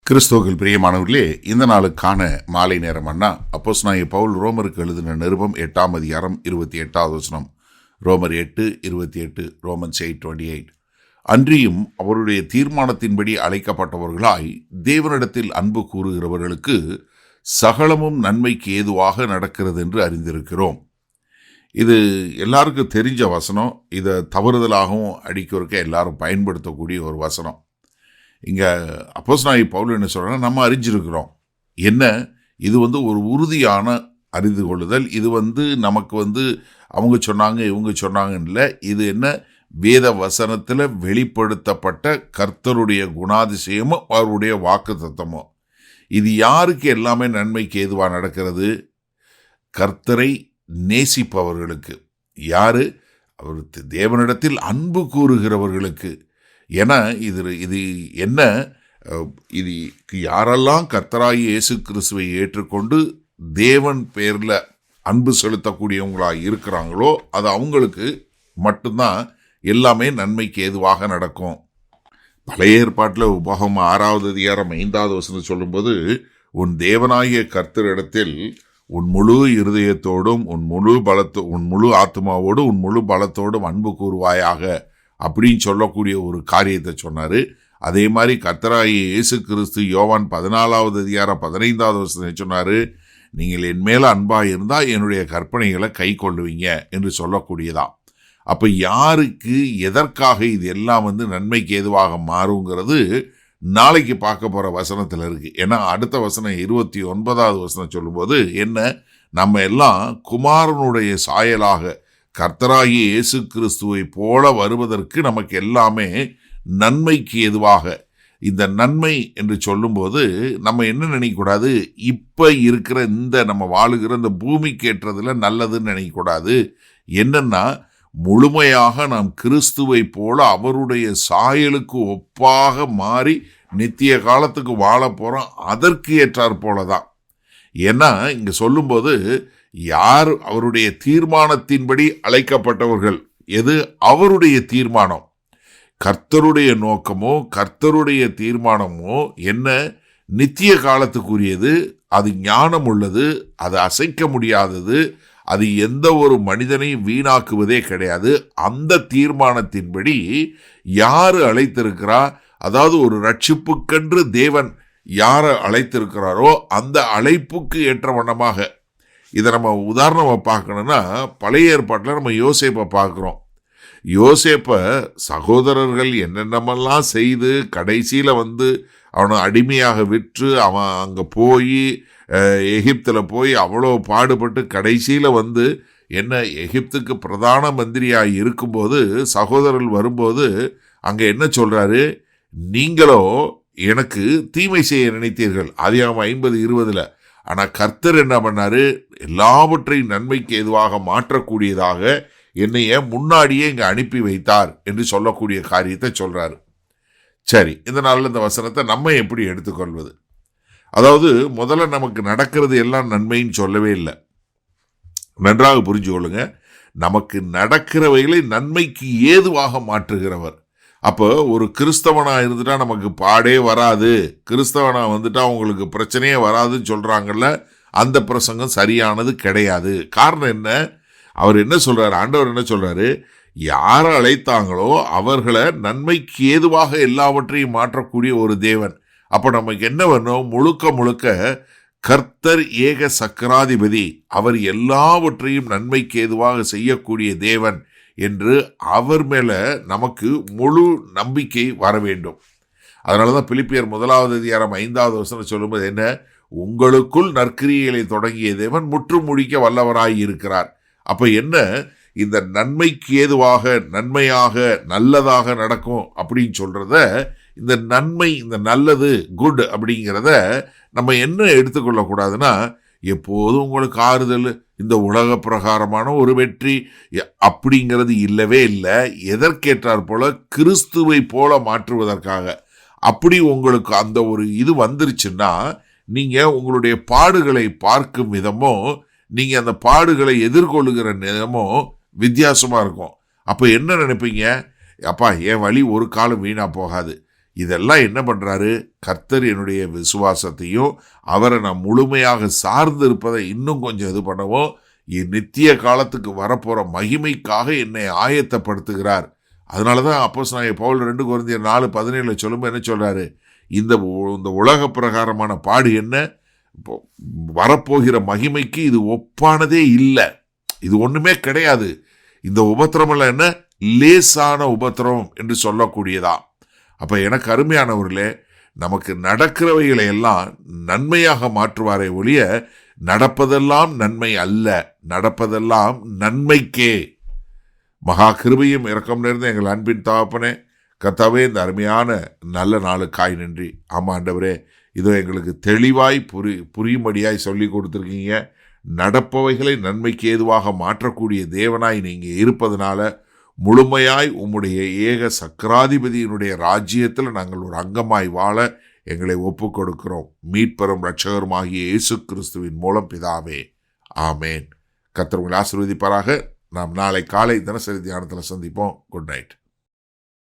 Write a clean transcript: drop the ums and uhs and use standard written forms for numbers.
கிறிஸ்துவுக்குள் பிரியமானவர்களே, இந்த நாளுக்கான மாலை நேரம் அண்ணா அப்போஸ்தலனாகிய பவுல் ரோமருக்கு எழுதின நிருபம் 8ஆம் அதிகாரம் 28வது வசனம். ரோமர் 8:28, ரோமன்ஸ் 8:28. அன்றியும் அவருடைய தீர்மானத்தின்படி அழைக்கப்பட்டவர்களாய் தேவனிடத்தில் அன்பு கூறுகிறவர்களுக்கு சகலமும் நன்மைக்கு ஏதுவாக நடக்கிறது என்று அறிந்திருக்கிறோம். இது எல்லாருக்கும் தெரிஞ்ச வசனம். இதை தவறுதலாகவும் அடிக்கிறதுக்கு எல்லாரும் பயன்படுத்தக்கூடிய ஒரு வசனம். இங்கே அப்போஸ்தலனாகிய பவுல் என்ன சொல்கிறாங்கன்னா, நம்ம அறிஞ்சிருக்கிறோம். என்ன இது ஒரு உறுதியான அறிந்து கொள்ளுதல். இது நமக்கு அவங்க சொன்னாங்க இவங்க சொன்னாங்கன்னு இல்லை. இது என்ன, வேத வசனத்தில் வெளிப்படுத்தப்பட்ட கர்த்தருடைய குணாதிசயமும் அவருடைய வாக்கு தத்தமும். இது யாருக்கு எல்லாமே நன்மைக்கு ஏதுவாக நடக்கிறது? கர்த்தரை நேசிப்பவர்களுக்கு. யாரு? அவர் தேவனிடத்தில் அன்பு கூறுகிறவர்களுக்கு. ஏன்னா இது என்ன, இது யாரெல்லாம் கர்த்தராகிய இயேசு கிறிஸ்துவை ஏற்றுக்கொண்டு தேவன் பேரில் அன்பு செலுத்தக்கூடியவங்களாக இருக்கிறாங்களோ அது அவங்களுக்கு மட்டும்தான் எல்லாமே நன்மைக்கு ஏதுவாக நடக்கும். பழைய ஏற்பாட்டில் உபாகமம் 6வது அதிகாரம் 5வது வசனம் சொல்லும்போது, உன் தேவனாகிய கர்த்தரிடத்தில் உன் முழு இருதயத்தோடும் உன் முழு ஆத்மாவோடும் உன் முழு பலத்தோடும் அன்பு கூறுவாயாக அப்படின்னு சொல்லக்கூடிய ஒரு காரியத்தை சொன்னார். அதே மாதிரி கர்த்தராகிய இயேசு கிறிஸ்து யோவான் 14வது அதிகாரம் 15வது வசனத்தை சொன்னார், நீங்கள் என் மேலே அன்பாக இருந்தால் என்னுடைய கற்பனைகளை கை கொள்ளுவீங்க என்று சொல்லக்கூடியதான். அப்போ யாருக்கு எதற்காக இது எல்லாம் நன்மைக்கு ஏதுவாக மாறுங்கிறது நாளைக்கு பார்க்க போகிற வசனத்தில் இருக்குது. ஏன்னா அடுத்த வசனம் 29வது வசனம் சொல்லும்போது என்ன, நம்ம எல்லாம் குமாரனுடைய சாயலாக கர்த்தராகிய இயேசு கிறிஸ்துவை போல வருவதற்கு நமக்கு எல்லாமே நன்மைக்கு எதுவாக. இந்த நன்மை என்று சொல்லும்போது நம்ம என்ன நினைக்கக்கூடாது, இப்போ இருக்கிற நம்ம வாழுகிற இந்த பூமிக்கு ஏற்றதில் நல்லதுன்னு நினைக்கக்கூடாது. என்னன்னா, முழுமையாக நாம் கிறிஸ்துவை போல அவருடைய சாயலுக்கு ஒப்பாக மாறி நித்திய காலத்துக்கு வாழ போகிறோம். அதற்கு ஏற்றார் போல தான். ஏன்னா இங்கே சொல்லும்போது யார் அவருடைய தீர்மானத்தின்படி அழைக்கப்பட்டவர்கள். எது அவருடைய தீர்மானம்? கர்த்தருடைய நோக்கமோ கர்த்தருடைய தீர்மானமோ என்ன, நித்திய காலத்துக்குரியது, அது ஞானம் உள்ளது, அது அசைக்க முடியாதது, அது எந்த ஒரு மனிதனையும் வீணாக்குவதே கிடையாது. அந்த தீர்மானத்தின்படி யார் அழைத்திருக்கிறா, அதாவது ஒரு ரட்சிப்புக்கென்று தேவன் யாரை அழைத்திருக்கிறாரோ அந்த அழைப்புக்கு ஏற்ற வண்ணமாக. இதை நம்ம உதாரணமாக பார்க்கணுன்னா, பழைய ஏற்பாட்டில் நம்ம யோசேப்பை பார்க்குறோம். யோசேப்பை சகோதரர்கள் என்னென்னமெல்லாம் செய்து கடைசியில் அவனை அடிமையாக விற்று அவன் அங்கே போய் எகிப்தில் போய் அவ்வளோ பாடுபட்டு கடைசியில் என்ன, எகிப்துக்கு பிரதான மந்திரியாக இருக்கும்போது சகோதரர்கள் வரும்போது அங்கே என்ன சொல்கிறாரு, நீங்களோ எனக்கு தீமை செய்ய நினைத்தீர்கள், ஆதியாகமம் 50:20. ஆனால் கர்த்தர் என்ன பண்ணாரு, எல்லாவற்றையும் நன்மைக்கு ஏதுவாக மாற்றக்கூடியதாக என்னைய முன்னாடியே இங்கே அனுப்பி வைத்தார் என்று சொல்லக்கூடிய காரியத்தை சொல்றாரு. சரி, இந்த நாளில் இந்த வசனத்தை நம்ம எப்படி எடுத்துக்கொள்வது? அதாவது முதல்ல நமக்கு நடக்கிறது எல்லாம் நன்மைன்னு சொல்லவே இல்லை. நன்றாக புரிஞ்சு கொள்ளுங்க. நமக்கு நடக்கிறவைகளை நன்மைக்கு ஏதுவாக மாற்றுகிறவர். அப்போ ஒரு கிறிஸ்தவனாக இருந்துட்டா நமக்கு பாடே வராது, கிறிஸ்தவனாக வந்துட்டா உங்களுக்கு பிரச்சனையே வராதுன்னு சொல்கிறாங்கல்ல, அந்த பிரசங்கம் சரியானது கிடையாது. காரணம் என்ன? அவர் என்ன சொல்கிறார், ஆண்டவர் என்ன சொல்கிறாரு, யாரை அழைத்தாங்களோ அவர்களை நன்மைக்கு ஏதுவாக எல்லாவற்றையும் மாற்றக்கூடிய ஒரு தேவன். அப்போ நமக்கு என்ன வேணும், முழுக்க கர்த்தர் ஏக சக்கராதிபதி, அவர் எல்லாவற்றையும் நன்மைக்கு ஏதுவாக செய்யக்கூடிய தேவன் என்று அவர் மேலே நமக்கு முழு நம்பிக்கை வர வேண்டும். அதனால தான் பிலிப்பியர் 1வது அதிகாரம் 5வது வசனம் சொல்லும்போது என்ன, உங்களுக்குள் நற்கிரியைகளை தொடங்கிய தேவன் முற்றும் முடிக்க வல்லவராய் இருக்கிறார். அப்போ என்ன, இந்த நன்மைக்கு ஏதுவாக நன்மையாக நல்லதாக நடக்கும் அப்படின்னு சொல்கிறத, இந்த நன்மை, இந்த நல்லது, குட் அப்படிங்கிறத நம்ம என்ன எடுத்துக்கொள்ளக்கூடாதுன்னா, எப்போதும் உங்களுக்கு ஆறுதல், இந்த உலக பிரகாரமான ஒரு வெற்றி அப்படிங்கிறது இல்லவே இல்லை. எதற்கேற்றார் போல கிறிஸ்துவை போல மாற்றுவதற்காக. அப்படி உங்களுக்கு அந்த ஒரு இது வந்துருச்சுன்னா, நீங்கள் உங்களுடைய பாடுகளை பார்க்கும் விதமோ நீங்கள் அந்த பாடுகளை எதிர்கொள்ளுகிற விதமோ வித்தியாசமாக இருக்கும். அப்போ என்ன நினைப்பீங்க, அப்பா என் வழி ஒரு காலம் வீணாக போகாது, இதெல்லாம் என்ன பண்ணுறாரு? கர்த்தர் என்னுடைய விசுவாசத்தையும் அவரை நான் முழுமையாக சார்ந்து இருப்பதை இன்னும் கொஞ்சம் இது பண்ணவும், என் நித்திய காலத்துக்கு வரப்போகிற மகிமைக்காக என்னை ஆயத்தப்படுத்துகிறார். அதனால தான் அப்போஸ்தலனாகிய பவுல் 2 கொரிந்தியர் 4:17 சொல்லும்போது என்ன சொல்கிறாரு? இந்த உலக பிரகாரமான பாடு என்ன, வரப்போகிற மகிமைக்கு இது ஒப்பானதே இல்லை, இது ஒன்றுமே கிடையாது. இந்த உபத்திரமெல்லாம் என்ன, லேசான உபத்திரம் என்று சொல்லக்கூடியதா. அப்போ எனக்கு அருமையானவர்களே, நமக்கு நடக்கிறவைகளை எல்லாம் நன்மையாக மாற்றுவாரே ஒழிய நடப்பதெல்லாம் நன்மை அல்ல, நடப்பதெல்லாம் நன்மைக்கே. மகா கிருபையும் இரக்கம் நிறைந்த எங்கள் அன்பின் தகப்பனே, கர்த்தாவே, இந்த அருமையான நல்ல நாளுக்காய் நன்றி. ஆமாம் ஆண்டவரே, இதோ எங்களுக்கு தெளிவாய் புரியும்படியாய் சொல்லி கொடுத்துருக்கீங்க. நடப்பவைகளை நன்மைக்கு ஏதுவாக மாற்றக்கூடிய தேவனாய் நீங்கள் இருப்பதனால முழுமையாய் உம்முடைய ஏக சக்கராதிபதியினுடைய ராஜ்யத்தில் நாங்கள் ஒரு அங்கமாய் வாழ எங்களை ஒப்பு கொடுக்கிறோம். மீட்பெறும் இரட்சகருமாகிய இயேசு கிறிஸ்துவின் மூலம் பிதாவே, ஆமேன். கர்த்தர் உங்களை ஆசீர்வதிப்பாராக. நாம் நாளை காலை தினசரி தியானத்தில் சந்திப்போம். Good night.